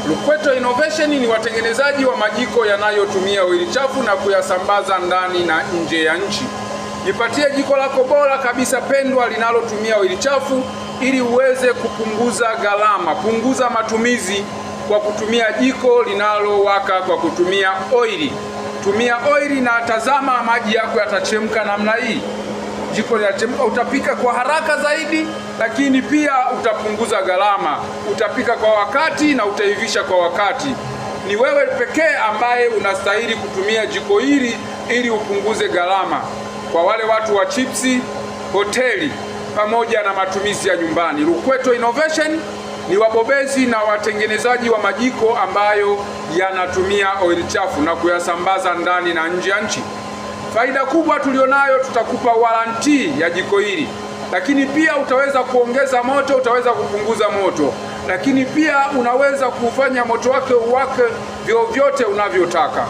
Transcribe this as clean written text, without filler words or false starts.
Lukweto Innovation ni watengenezaji wa majiko yanayotumia oili chafu na kuyasambaza ndani na nje ya nchi. Jipatie jiko lako bora kabisa pendwa linalotumia oili chafu ili uweze kupunguza gharama. Punguza matumizi kwa kutumia jiko linalowaka kwa kutumia oili. Tumia oili na tazama maji yako yatachemka namna hii. Jiko linachemka, utapika kwa haraka zaidi, lakini pia utapunguza gharama. Utapika kwa wakati na utaivisha kwa wakati. Ni wewe pekee ambaye unastahili kutumia jiko hili ili upunguze gharama. Kwa wale watu wa chipsi, hoteli pamoja na matumizi ya nyumbani, Lukweto Innovation ni wabobezi na watengenezaji wa majiko ambayo yanatumia oili chafu na kuyasambaza ndani na nje ya nchi. Faida kubwa tulionayo, tutakupa waranti ya jiko hili, lakini pia utaweza kuongeza moto, utaweza kupunguza moto, lakini pia unaweza kufanya moto wake uwake vyovyote unavyotaka.